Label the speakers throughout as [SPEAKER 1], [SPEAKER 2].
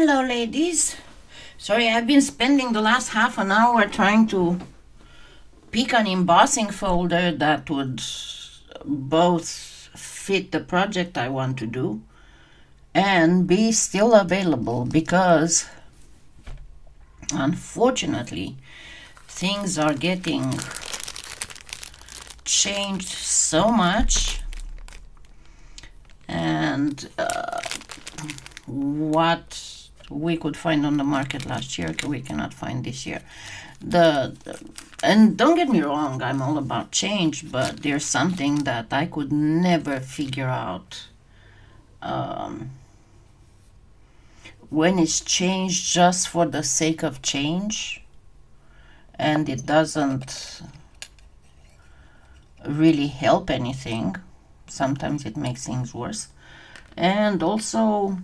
[SPEAKER 1] Hello, ladies. Sorry, I've been spending the last half an hour trying to pick an embossing folder that would both fit the project I want to do and be still available, because unfortunately things are getting changed so much, and what we could find on the market last year we cannot find this year. And don't get me wrong, I'm all about change, but there's something that I could never figure out when it's changed just for the sake of change, and it doesn't really help anything. Sometimes it makes things worse. And also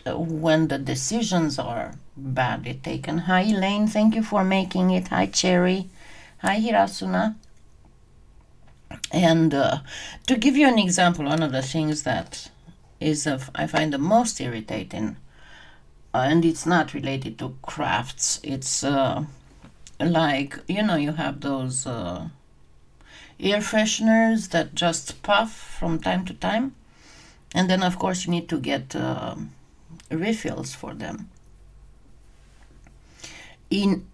[SPEAKER 1] when the decisions are badly taken. Hi Elaine, thank you for making it. Hi Cherry. Hi Hirasuna. And to give you an example, one of the things that I find the most irritating, and it's not related to crafts, it's like, you have those air fresheners that just puff from time to time, and then of course you need to get refills for them. In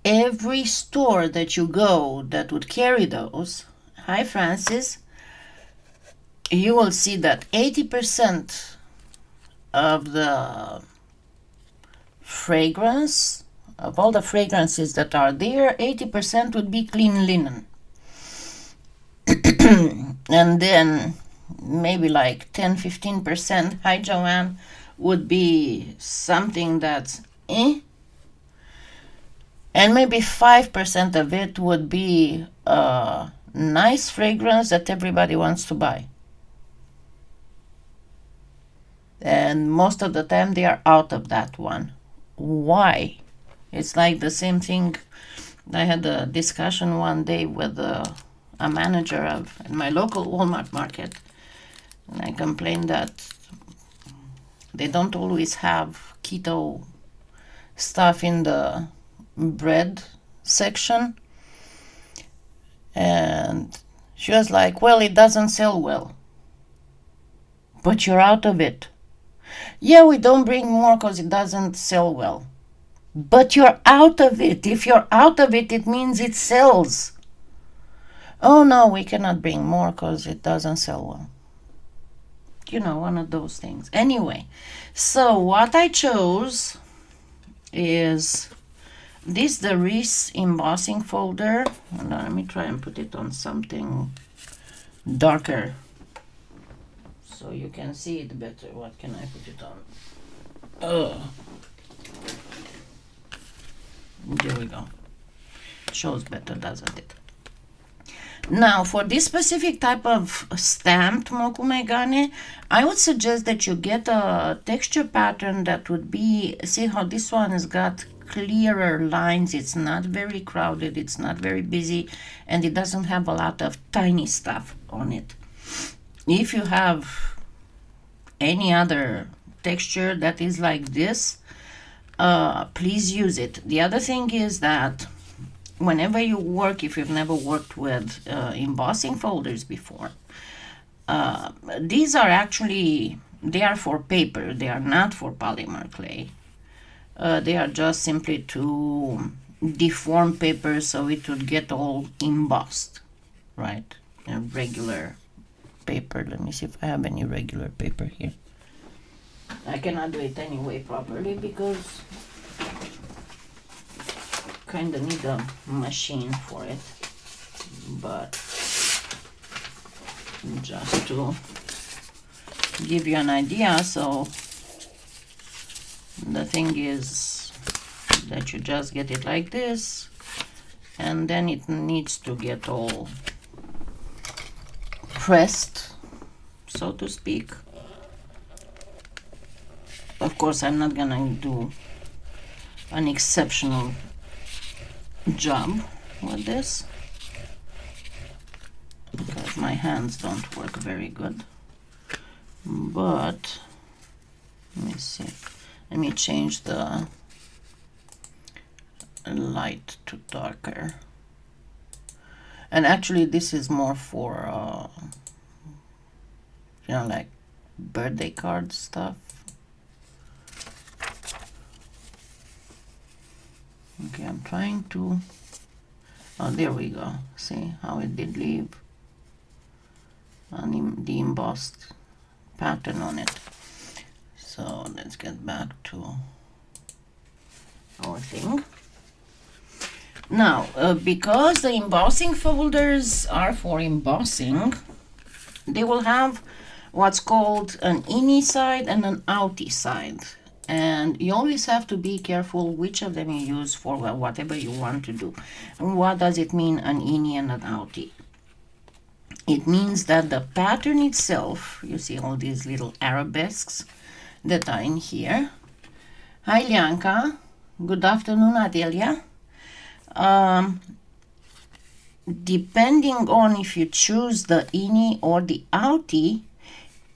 [SPEAKER 1] every store that you go that would carry those, hi Francis, you will see that 80% of the fragrance, of all the fragrances that are there, 80% would be clean linen. And then maybe like 10-15%, hi Joanne, would be something that's and maybe 5% of it would be a nice fragrance that everybody wants to buy. And most of the time they are out of that one. Why? It's like the same thing. I had a discussion one day with a manager of my local Walmart market, and I complained that they don't always have keto stuff in the bread section. And she was like, well, it doesn't sell well. But you're out of it. Yeah, we don't bring more because it doesn't sell well. But you're out of it. If you're out of it, it means it sells. Oh no, we cannot bring more because it doesn't sell well. One of those things. Anyway, so what I chose is this, the Reese embossing folder. And let me try and put it on something darker so you can see it better. What can I put it on? There we go. Shows better, doesn't it? Now, for this specific type of stamped Mokume Gane, I would suggest that you get a texture pattern that would be, see how this one has got clearer lines. It's not very crowded, it's not very busy, and it doesn't have a lot of tiny stuff on it. If you have any other texture that is like this, please use it. The other thing is that whenever you work, if you've never worked with embossing folders before, these are actually, they are for paper. They are not for polymer clay. They are just simply to deform paper so it would get all embossed, right? A regular paper. Let me see if I have any regular paper here. I cannot do it anyway properly because kind of need a machine for it, but just to give you an idea. So the thing is that you just get it like this, and then it needs to get all pressed, so to speak. Of course, I'm not gonna do an exceptional job with this because my hands don't work very good, but let me see. Let me change the light to darker. And actually this is more for you know, like birthday card stuff. Okay, I'm trying to, oh, there we go. See how it did leave the embossed pattern on it. So let's get back to our thing. Now, because the embossing folders are for embossing, they will have what's called an innie side and an outie side. And you always have to be careful which of them you use for whatever you want to do. And what does it mean, an innie and an outie? It means that the pattern itself, you see all these little arabesques that are in here. Hi, Lianka. Good afternoon, Adelia. Depending on if you choose the innie or the outie,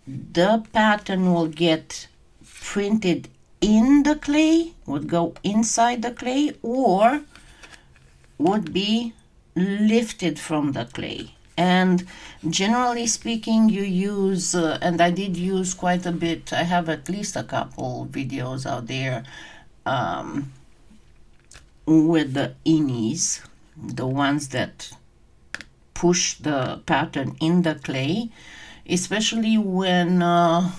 [SPEAKER 1] the pattern will get printed in the clay, would go inside the clay, or would be lifted from the clay. And generally speaking, you use, and I did use quite a bit, I have at least a couple videos out there with the innies, the ones that push the pattern in the clay, especially when, let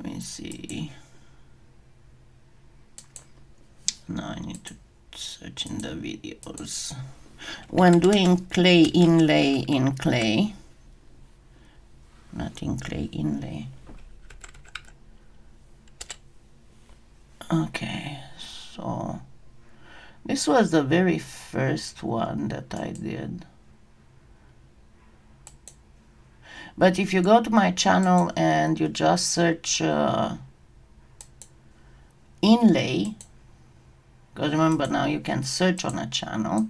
[SPEAKER 1] me see, now I need to search in the videos. When doing clay inlay in clay, not in clay inlay. Okay, so this was the very first one that I did. But if you go to my channel and you just search inlay, because remember now you can search on a channel.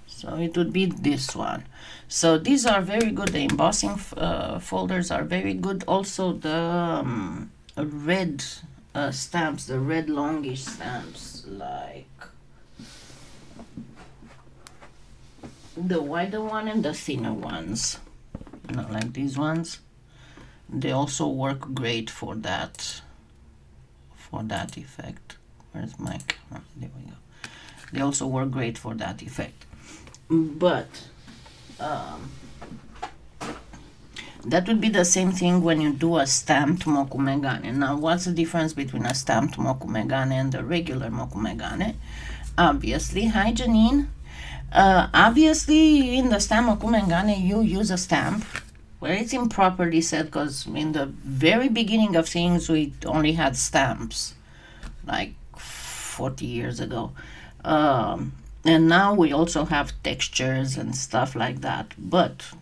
[SPEAKER 1] So it would be this one. So these are very good. The embossing folders are very good. Also the red stamps, the red longish stamps, like the wider one and the thinner ones, you know, like these ones. They also work great for that effect. Where's my camera? There we go. They also work great for that effect. But that would be the same thing when you do a stamped Mokume Gane. Now, what's the difference between a stamped Mokume Gane and the regular Mokume Gane? Obviously, hi Janine. Obviously, in the stamp Mokume Gane, you use a stamp where it's improperly set, because in the very beginning of things, we only had stamps, like 40 years ago. And now we also have textures and stuff like that. But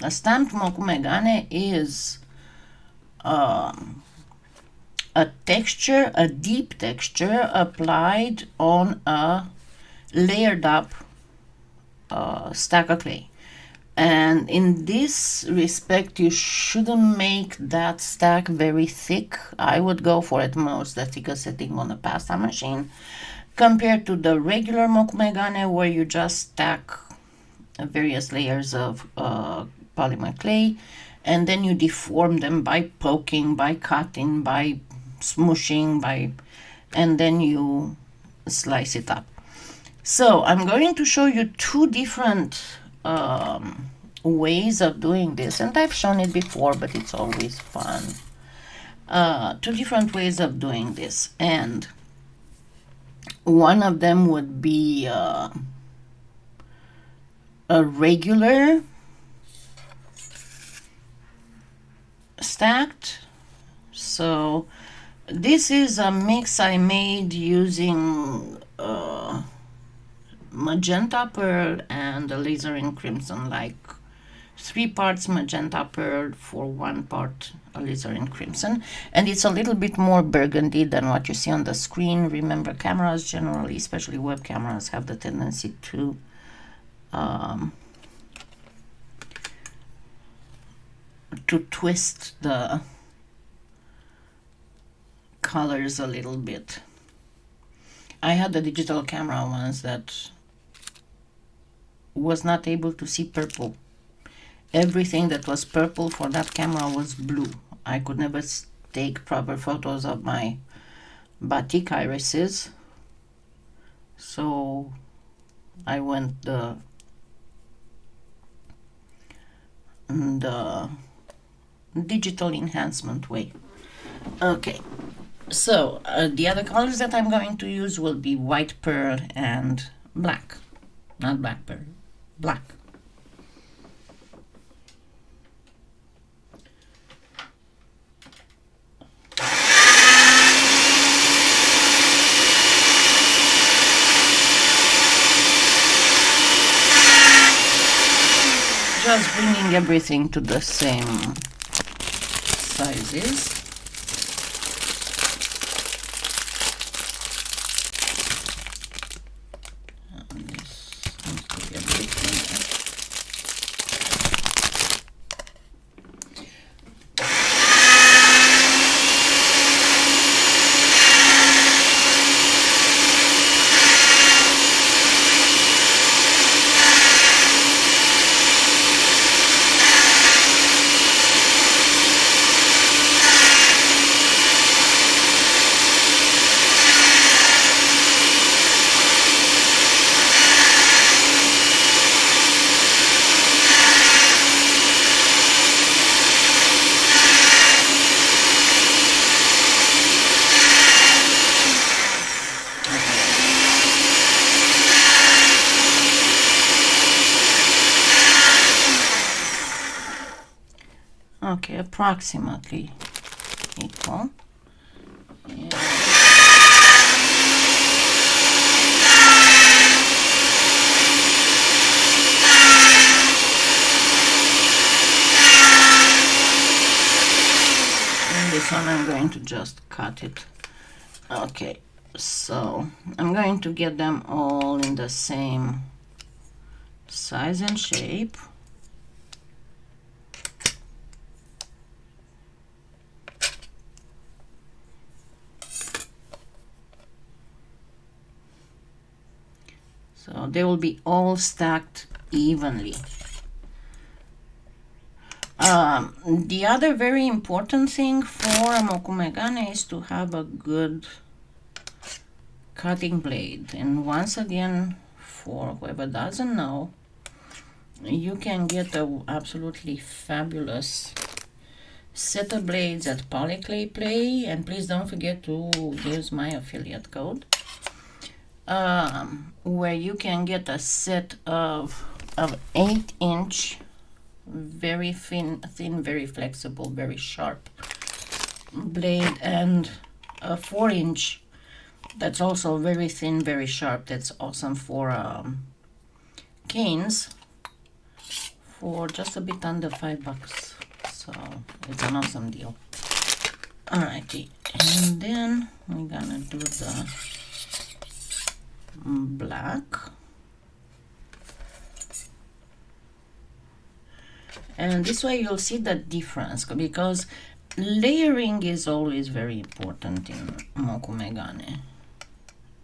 [SPEAKER 1] a stamped Mokume Gane is a texture, a deep texture applied on a layered up stack of clay. And in this respect, you shouldn't make that stack very thick. I would go for at most the thickest setting on a pasta machine, compared to the regular Mokume Gane, where you just stack various layers of polymer clay, and then you deform them by poking, by cutting, by smooshing, and then you slice it up. So I'm going to show you two different ways of doing this, and I've shown it before, but it's always fun. Two different ways of doing this, and one of them would be a regular stacked. So this is a mix I made using magenta pearl and alizarin crimson, like 3 parts magenta pearl for 1 part alizarin crimson, and it's a little bit more burgundy than what you see on the screen. Remember, cameras generally, especially web cameras, have the tendency to to twist the colors a little bit. I had a digital camera once that was not able to see purple. Everything that was purple for that camera was blue. I could never take proper photos of my batik irises, so I went the digital enhancement way. Okay, so the other colors that I'm going to use will be white pearl and black. Not black pearl, black. Just bringing everything to the same sizes. And this needs to be a bit thinner. Okay, approximately equal. And this one I'm going to just cut it. Okay, so I'm going to get them all in the same size and shape. So they will be all stacked evenly. The other very important thing for a Mokume Gane is to have a good cutting blade. And once again, for whoever doesn't know, you can get a absolutely fabulous set of blades at PolyClay. And please don't forget to use my affiliate code. Where you can get a set of 8-inch, very thin, very flexible, very sharp blade, and a 4-inch that's also very thin, very sharp. That's awesome for canes for just a bit under $5. So it's an awesome deal. Alrighty, and then we're gonna do the black, and this way you'll see the difference, because layering is always very important in Mokume Gane,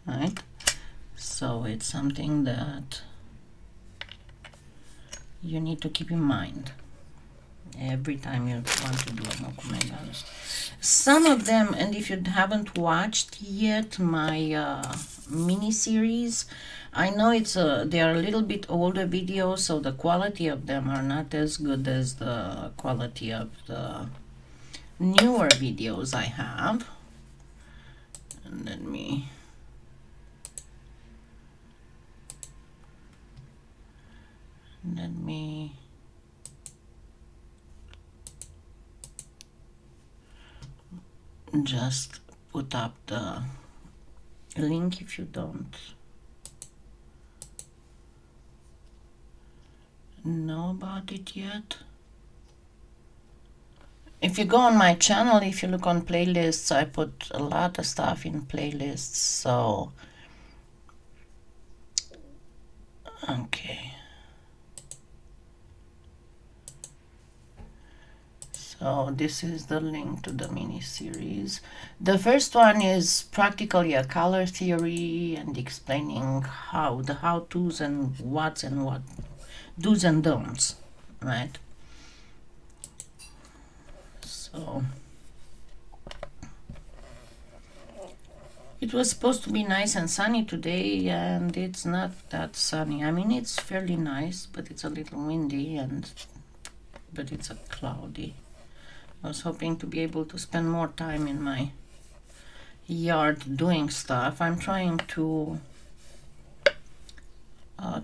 [SPEAKER 1] right? So it's something that you need to keep in mind every time you want to do a Mokume Gane. Some of them, and if you haven't watched yet my mini series, I know they are a little bit older videos, so the quality of them are not as good as the quality of the newer videos I have. And let me just put up the link if you don't know about it yet. If you go on my channel, if you look on playlists, I put a lot of stuff in playlists. So okay, So this is the link to the mini series. The first one is practically a color theory and explaining how the how-tos and what do's and don'ts, right? So it was supposed to be nice and sunny today, and it's not that sunny. I mean, it's fairly nice, but it's a little windy, but it's a cloudy. I was hoping to be able to spend more time in my yard doing stuff. I'm trying to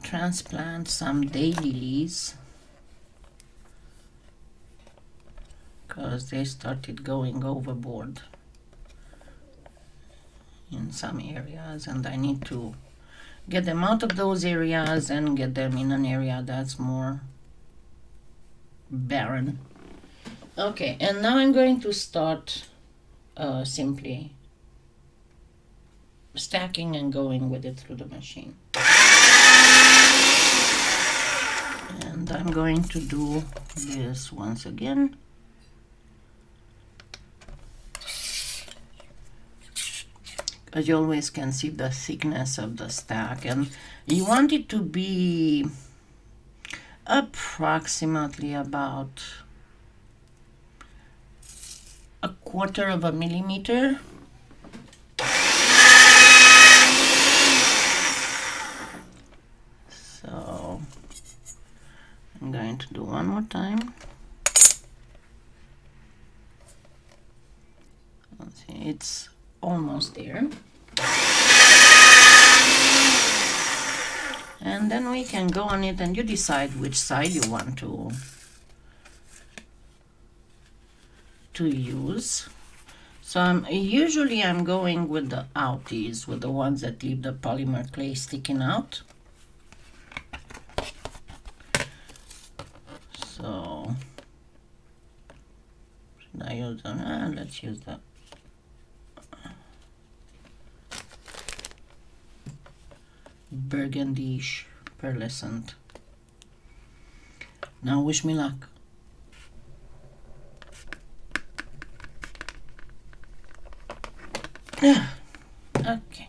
[SPEAKER 1] transplant some daylilies because they started going overboard in some areas, and I need to get them out of those areas and get them in an area that's more barren. Okay, and now I'm going to start simply stacking and going with it through the machine. And I'm going to do this once again. As you always can see the thickness of the stack, and you want it to be approximately about 1/4 of a millimeter. So I'm going to do one more time. Let's see, it's almost there. And then we can go on it, and you decide which side you want to use. So usually I'm going with the outies, with the ones that leave the polymer clay sticking out. So should I use them? Let's use that. Burgundy-ish pearlescent. Now wish me luck. Okay.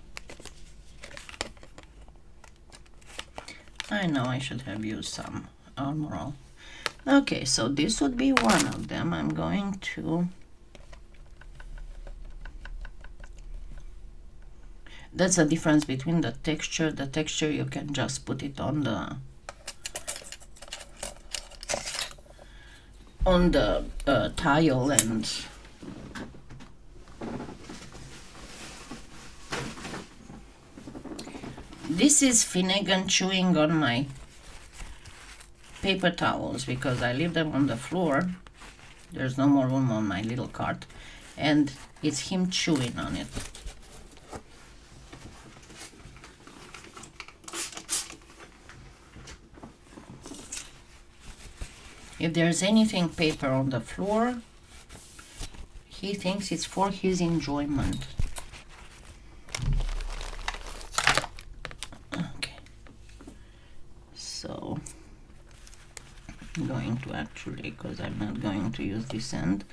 [SPEAKER 1] I know I should have used some Almoral. Okay, so this would be one of them. I'm going to... That's the difference between the texture. The texture, you can just put it on the tile, and this is Finnegan chewing on my paper towels because I leave them on the floor. There's no more room on my little cart, and it's him chewing on it. If there's anything paper on the floor, he thinks it's for his enjoyment. Okay, so I'm going to actually, because I'm not going to use this end,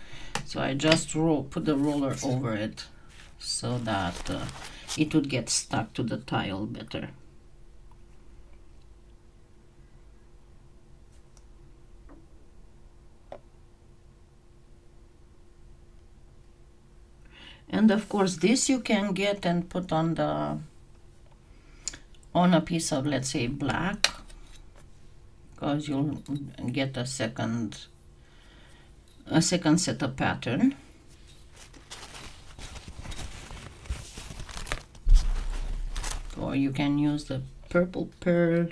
[SPEAKER 1] so I just put the roller over it so that it would get stuck to the tile better. And of course this you can get and put on a piece of, let's say, black, because you'll get a second set of pattern. Or you can use the purple pearl.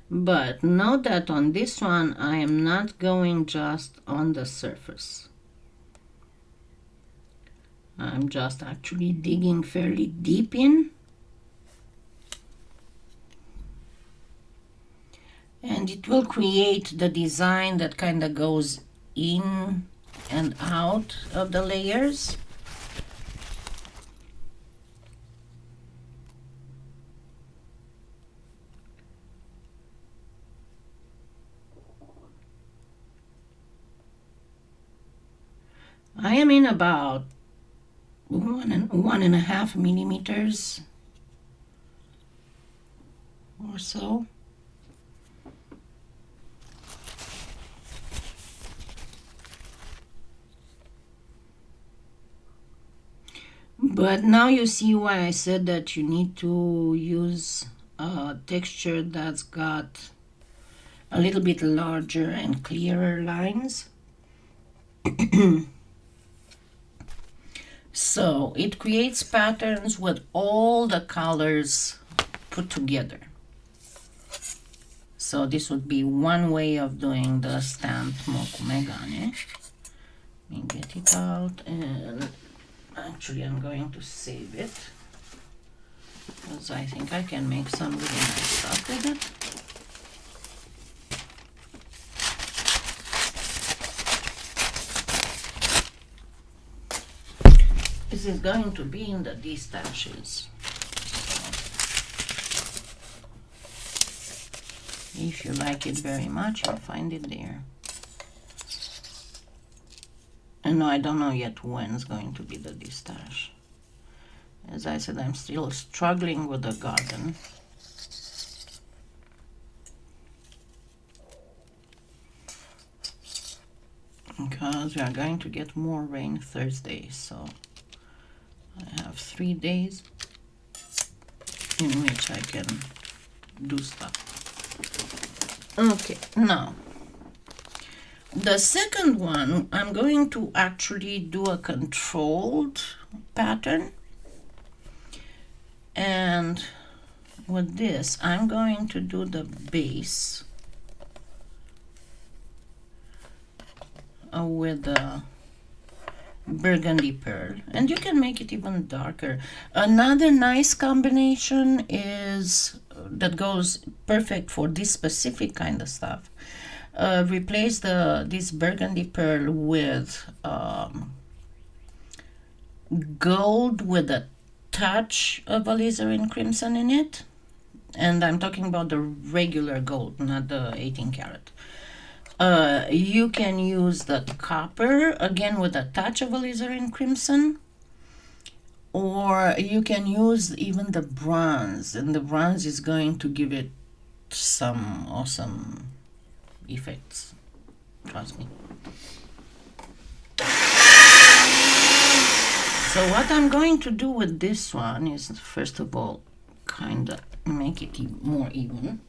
[SPEAKER 1] But note that on this one I am not going just on the surface. I'm just actually digging fairly deep in. And it will create the design that kind of goes in and out of the layers. them in about 1.5 millimeters or so. But now you see why I said that you need to use a texture that's got a little bit larger and clearer lines. So it creates patterns with all the colors put together. So this would be one way of doing the stamped Mokume Gane. Let me get it out, and actually I'm going to save it because I think I can make some really nice stuff with it. This is going to be in the D-stashes. If you like it very much, you'll find it there. And I don't know yet when it's going to be the D-stash. As I said, I'm still struggling with the garden. Because we are going to get more rain Thursday, so I have 3 days in which I can do stuff. Okay, now the second one, I'm going to actually do a controlled pattern, and with this I'm going to do the base with the burgundy pearl, and you can make it even darker. Another nice combination is that goes perfect for this specific kind of stuff. Replace this burgundy pearl with gold with a touch of alizarin crimson in it, and I'm talking about the regular gold, not the 18 karat. You can use the copper, again with a touch of alizarin crimson, or you can use even the bronze, and the bronze is going to give it some awesome effects, trust me. So what I'm going to do with this one is, first of all, kind of make it more even.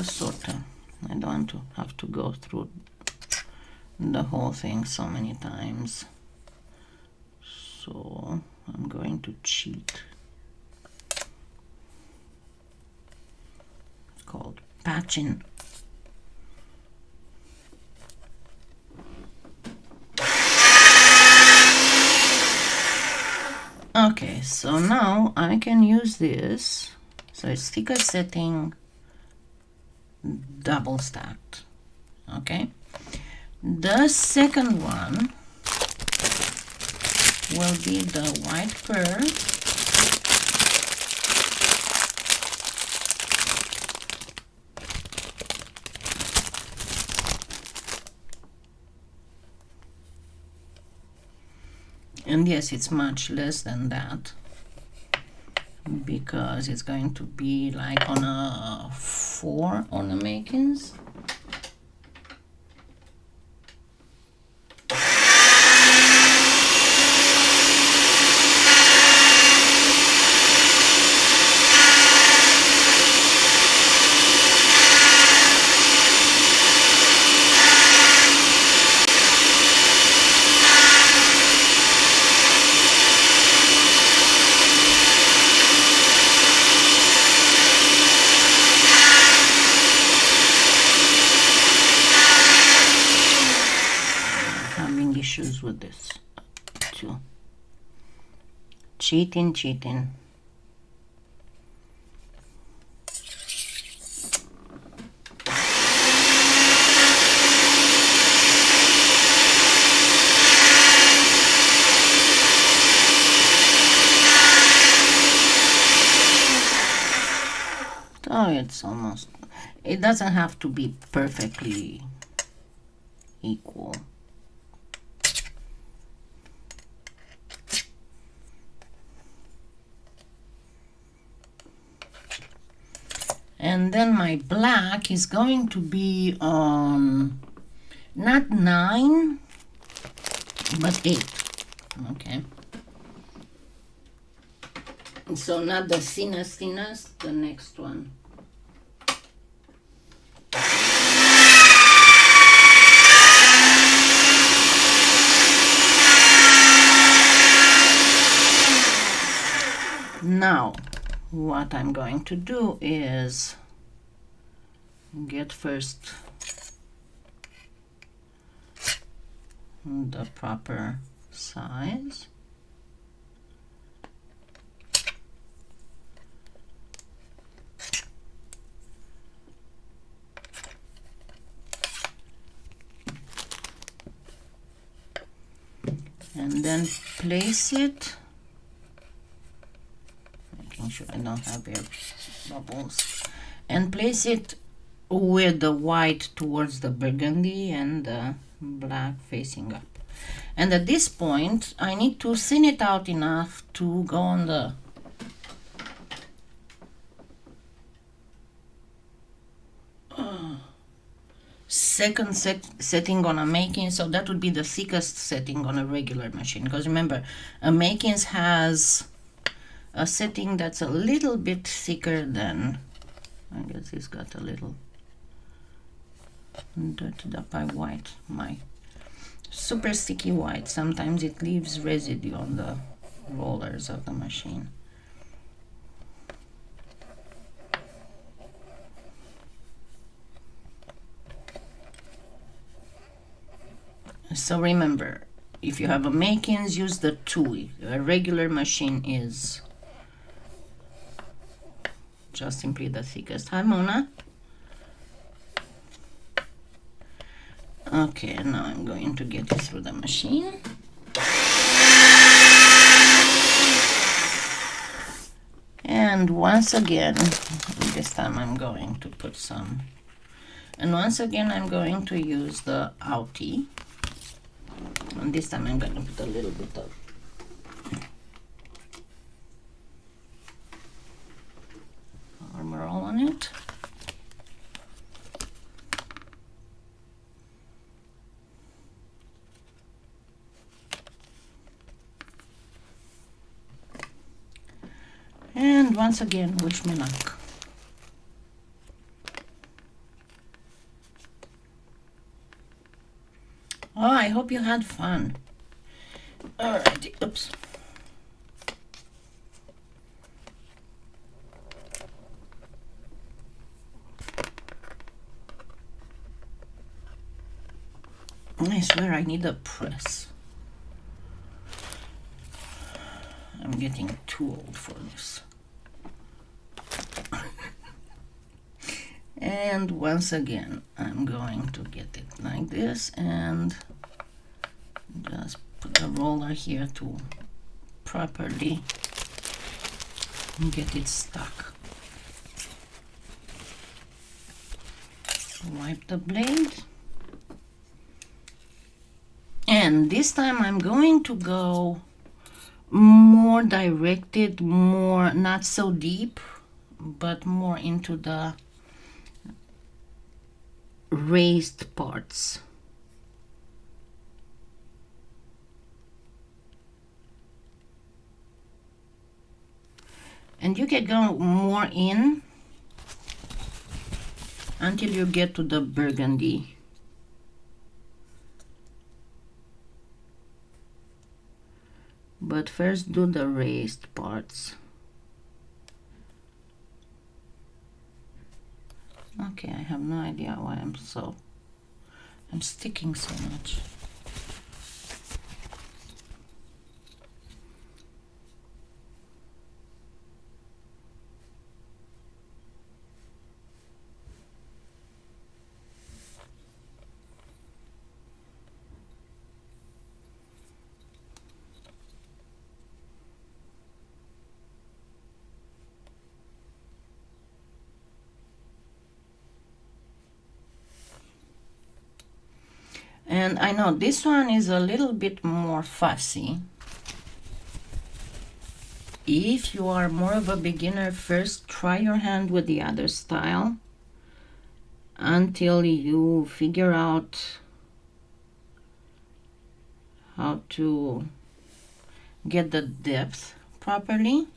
[SPEAKER 1] Sort of. I don't want to have to go through the whole thing so many times. So I'm going to cheat. It's called patching. Okay, so now I can use this. So it's sticker setting, double stacked. Okay, the second one will be the white pearl, and yes, it's much less than that because it's going to be like on a 4 on the makings. With this too. Cheating. it's almost, it doesn't have to be perfectly equal. And then my black is going to be on not 9 but 8. Okay, so not the thinnest, the next one. Now what I'm going to do is get first the proper size. And then place it, making sure I don't have air bubbles, and place it with the white towards the burgundy and the black facing up. And at this point I need to thin it out enough to go on the second setting on a making, so that would be the thickest setting on a regular machine, because remember, a makings has a setting that's a little bit thicker than, I guess it's got a little dirtied up by white, my super sticky white. Sometimes it leaves residue on the rollers of the machine. So remember, if you have a makings, use the 2. A regular machine is just simply the thickest. Hi, Mona. Okay, now I'm going to get it through the machine. And once again, this time I'm going to put some, and once again I'm going to use the outie. And this time I'm going to put a little bit of armor all on it. And once again, wish me luck. Oh, I hope you had fun. Alrighty, oops. I swear I need a press. I'm getting too old for this. And once again, I'm going to get it like this and just put the roller here to properly get it stuck. Wipe the blade. And this time I'm going to go more directed, more not so deep, but more into the raised parts. And you can go more in until you get to the burgundy. But first do the raised parts. Okay, I have no idea why I'm sticking so much. And I know this one is a little bit more fussy. If you are more of a beginner, first try your hand with the other style until you figure out how to get the depth properly.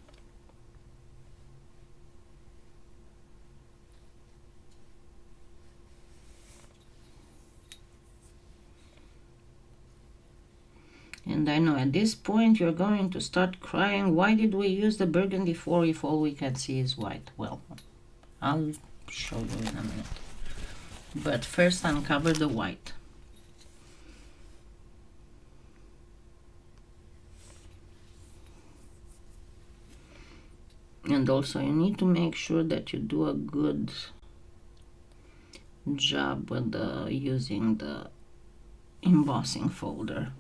[SPEAKER 1] And I know at this point you're going to start crying, why did we use the burgundy for if all we can see is white? Well, I'll show you in a minute. But first uncover the white. And also you need to make sure that you do a good job with using the embossing folder,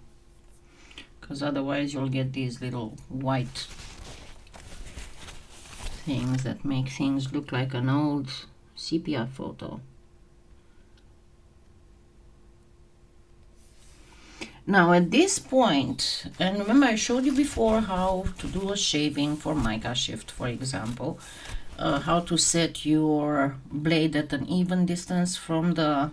[SPEAKER 1] because otherwise you'll get these little white things that make things look like an old sepia photo. Now at this point, and remember I showed you before how to do a shaving for mica shift, for example, how to set your blade at an even distance from the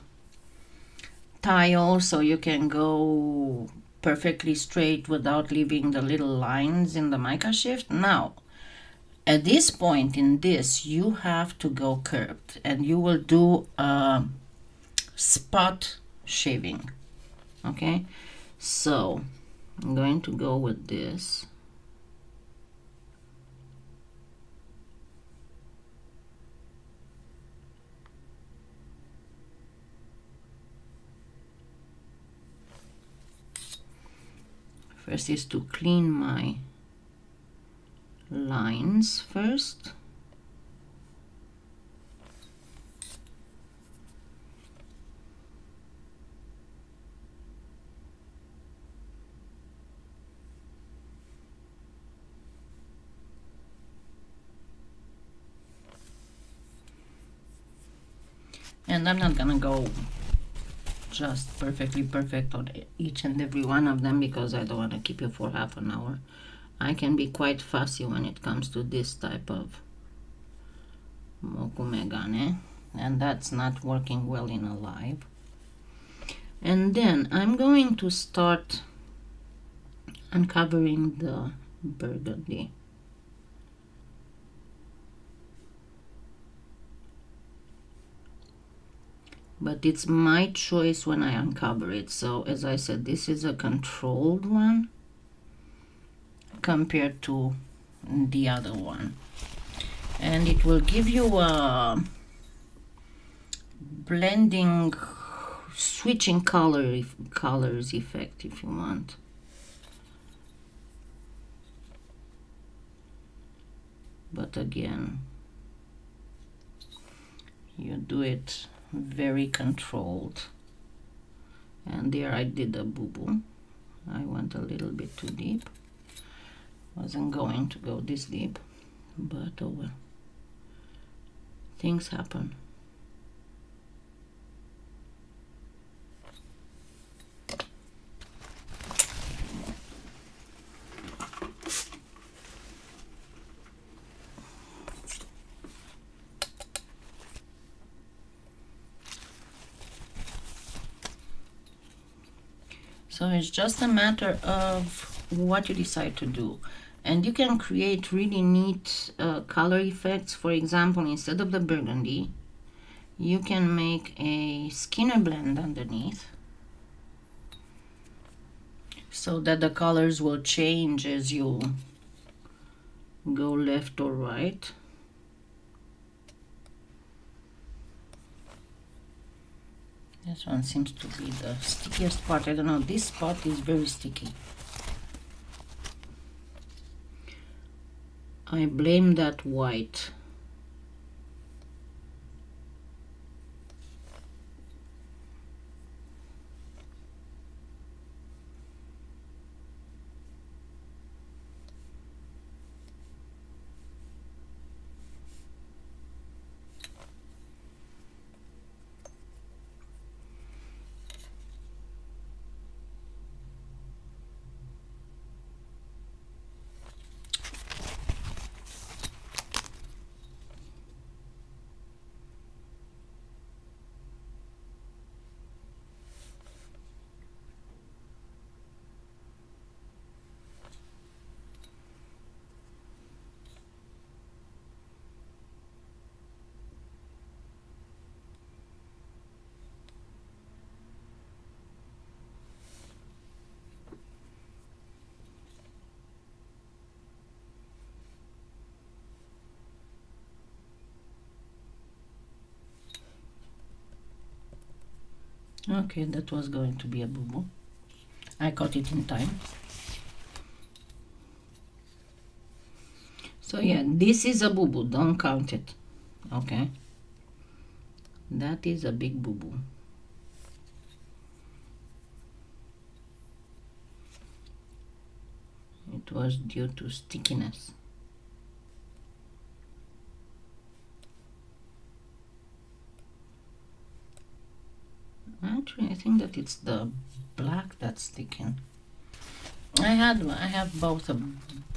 [SPEAKER 1] tile so you can go perfectly straight without leaving the little lines in the mica shift. Now at this point in this you have to go curved, and you will do a spot shaving. Okay, so I'm going to go with this. First is to clean my lines first. And I'm not gonna go just perfectly perfect on each and every one of them because I don't want to keep you for half an hour. I can be quite fussy when it comes to this type of Mokume Gane, and that's not working well in a live. And then I'm going to start uncovering the burgundy. But it's my choice when I uncover it. So as I said, this is a controlled one compared to the other one, and it will give you a blending, switching colors effect if you want. But again, you do it very controlled. And there I did a boo-boo. I went a little bit too deep. Wasn't going to go this deep, but oh well. Things happen. So it's just a matter of what you decide to do. And you can create really neat color effects. For example, instead of the burgundy, you can make a Skinner blend underneath so that the colors will change as you go left or right. This one seems to be the stickiest part. I don't know, this spot is very sticky. I blame that white. Okay, that was going to be a boo-boo. I caught it in time. So yeah, this is a boo-boo, don't count it. Okay, that is a big boo-boo. It was due to stickiness. Actually, I think that it's the black that's sticking. I have both the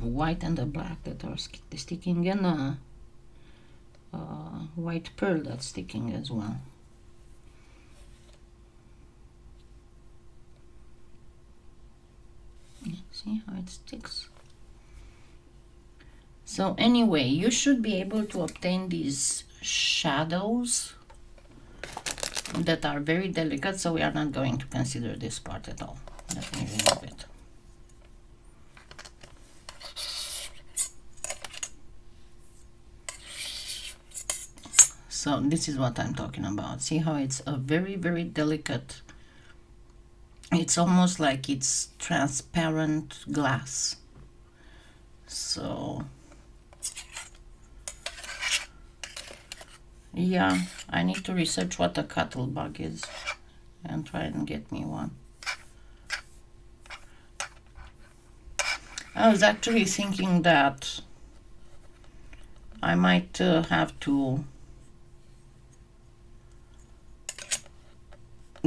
[SPEAKER 1] white and the black that are sticking, and a white pearl that's sticking as well. See how it sticks? So anyway, you should be able to obtain these shadows that are very delicate, so we are not going to consider this part at all. Let me remove it. So this is what I'm talking about. See how it's a very, very delicate, it's almost like it's transparent glass. So yeah, I need to research what a cuttle bug is and try and get me one. I was actually thinking that I might have to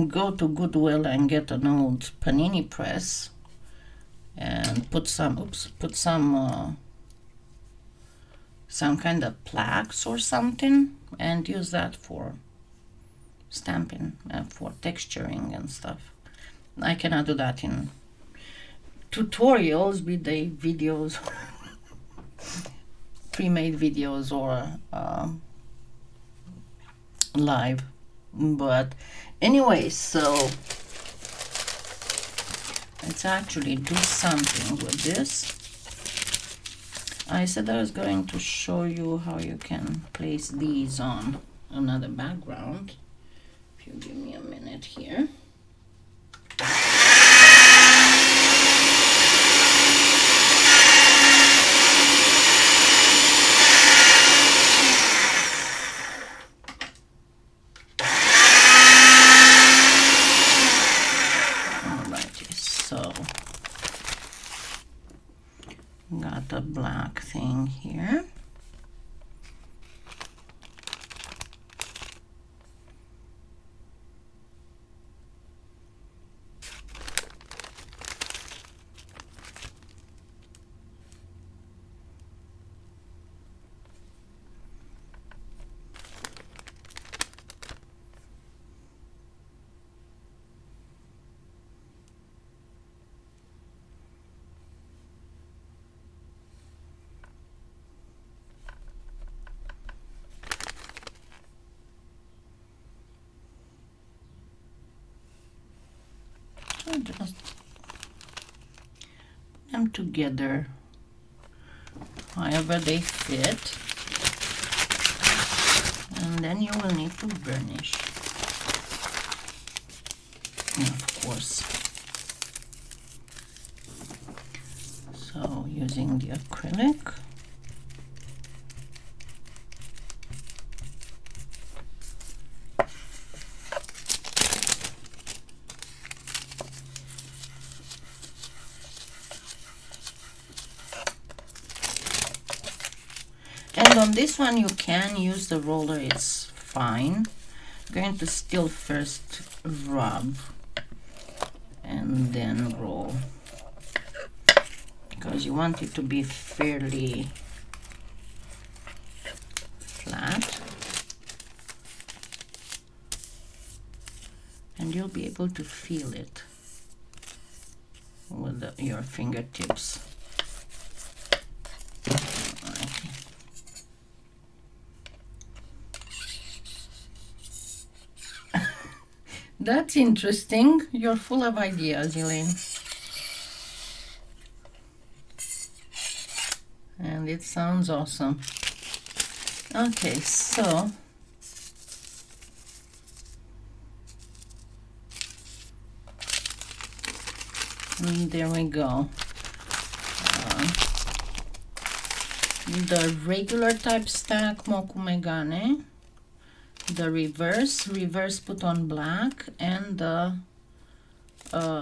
[SPEAKER 1] go to Goodwill and get an old panini press and put some kind of plaques or something and use that for stamping and for texturing and stuff. I cannot do that in tutorials, be they videos, pre-made videos, or live. But anyway, so let's actually do something with this. I said I was going to show you how you can place these on another background. If you give me a minute here. Got a black thing here. Just put them together however they fit, and then you will need to burnish, and of course. So using the acrylic. And on this one you can use the roller, it's fine. I'm going to still first rub and then roll, because you want it to be fairly flat, and you'll be able to feel it with your fingertips. That's interesting. You're full of ideas, Elaine. And it sounds awesome. Okay, so There we go. The regular type stack Mokume Gane, the reverse put on black, and the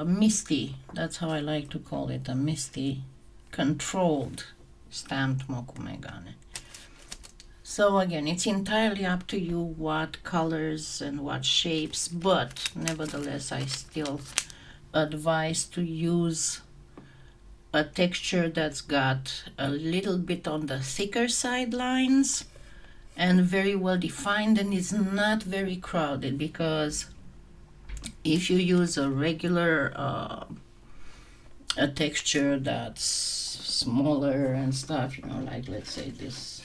[SPEAKER 1] misty, that's how I like to call it, a misty controlled stamped Mokume Gane. So again, it's entirely up to you what colors and what shapes, but nevertheless I still advise to use a texture that's got a little bit on the thicker sidelines and very well defined, and it's not very crowded, because if you use a regular a texture that's smaller and stuff, you know, like let's say this,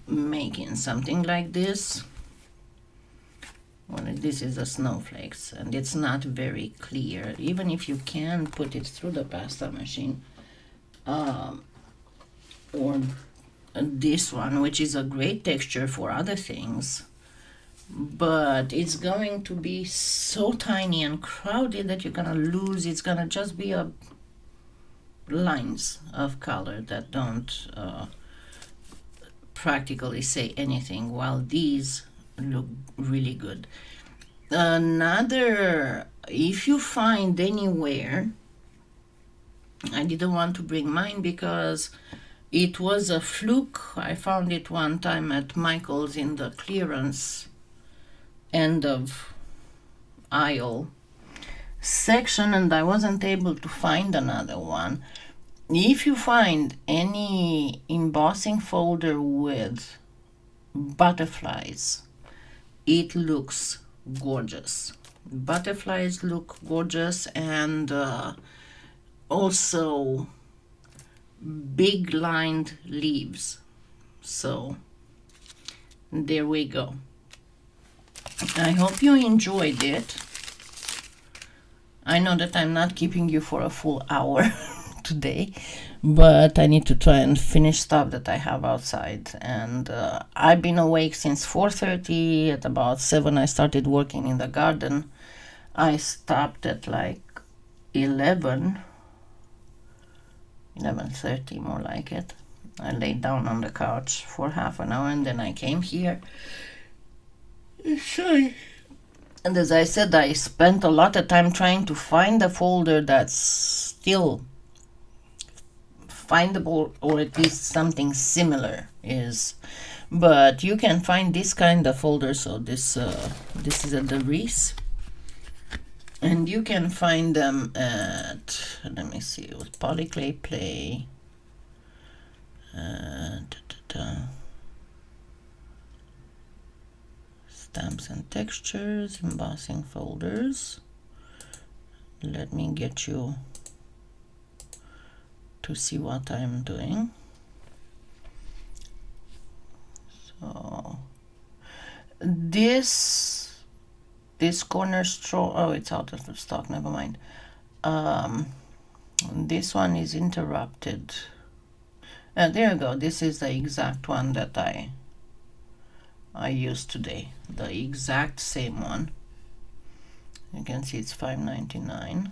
[SPEAKER 1] making something like this, well, this is a snowflakes and it's not very clear, even if you can put it through the pasta machine, or this one, which is a great texture for other things, but it's going to be so tiny and crowded that you're gonna lose, it's gonna just be a lines of color that don't practically say anything, while these look really good. Another, if you find anywhere, I didn't want to bring mine because it was a fluke. I found it one time at Michael's in the clearance end of aisle section, and I wasn't able to find another one. If you find any embossing folder with butterflies, it looks gorgeous. Butterflies look gorgeous, and also big lined leaves. So there we go. I hope you enjoyed it. I know that I'm not keeping you for a full hour today, but I need to try and finish stuff that I have outside, and I've been awake since 4:30. At about 7 I started working in the garden. I stopped at like 11:30 more like it. I laid down on the couch for half an hour and then I came here. Sorry. And as I said, I spent a lot of time trying to find a folder that's still findable, or at least something similar is. But you can find this kind of folder. So this is a Derice, and you can find them at, let me see, with PolyClay Play. Stamps and textures, embossing folders. Let me get you to see what I'm doing. So this corner straw, oh, it's out of stock, never mind. This one is interrupted. There you go. This is the exact one that I used today, the exact same one. You can see it's $5.99.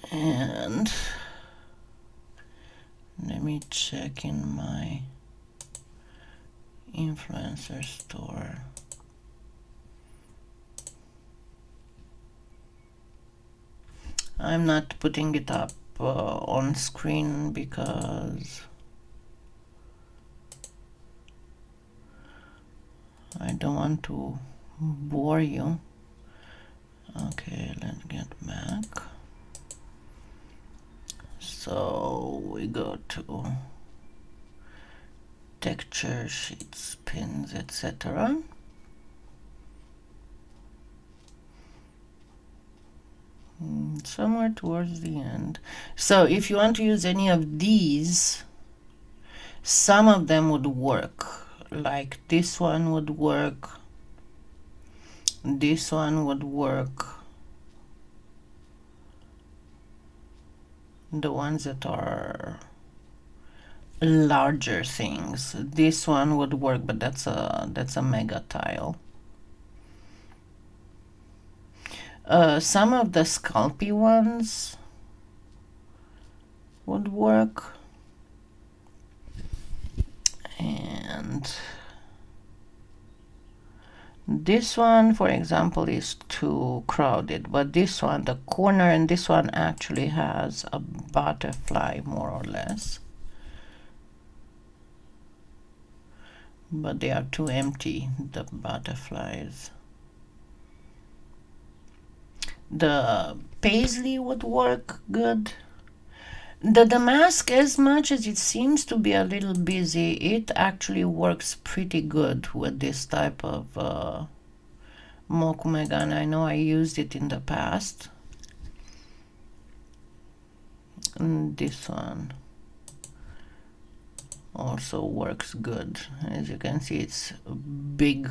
[SPEAKER 1] And let me check in my influencer store. I'm not putting it up on screen because I don't want to bore you. Okay, let's get back. So we go to texture, sheets, pins, etc. Somewhere towards the end. So if you want to use any of these, some of them would work. Like this one would work. This one would work. The ones that are larger things. This one would work, but that's a mega tile. Some of the scalpy ones would work, and this one, for example, is too crowded, but this one, the corner, and this one actually has a butterfly more or less, but they are too empty, the butterflies. The paisley would work good. The damask, as much as it seems to be a little busy, it actually works pretty good with this type of Mokume Gane. I know I used it in the past. And this one also works good. As you can see, it's big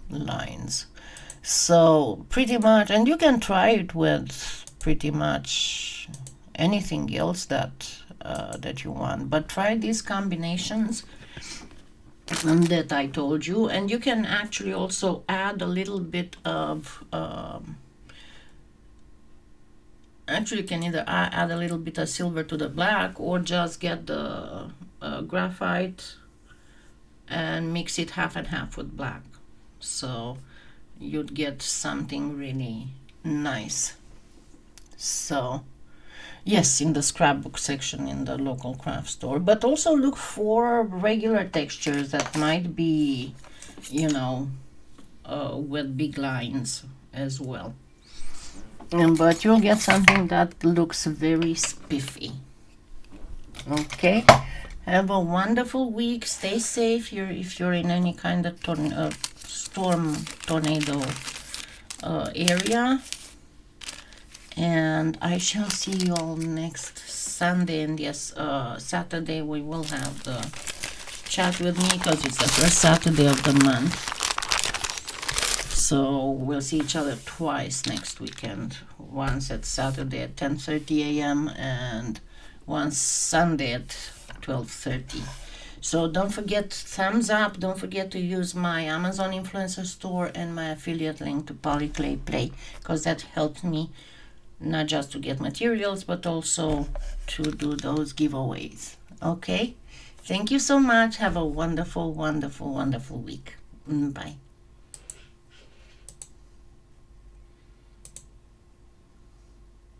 [SPEAKER 1] lines. So pretty much, and you can try it with pretty much anything else that that you want, but try these combinations that I told you, and you can actually also add a little bit of actually you can either add a little bit of silver to the black, or just get the graphite and mix it half and half with black, so you'd get something really nice. So yes, in the scrapbook section in the local craft store, but also look for regular textures that might be, you know, with big lines as well. But you'll get something that looks very spiffy. Okay, have a wonderful week. Stay safe if you're in any kind of storm, tornado area, and I shall see you all next Sunday. And yes, Saturday we will have the chat with me, because it's the first Saturday of the month, so we'll see each other twice next weekend, once at Saturday at 10:30 a.m. and once Sunday at 12:30. So don't forget, thumbs up, don't forget to use my Amazon influencer store and my affiliate link to PolyClay Play, because that helps me not just to get materials, but also to do those giveaways. Okay, thank you so much. Have a wonderful, wonderful, wonderful week. Bye.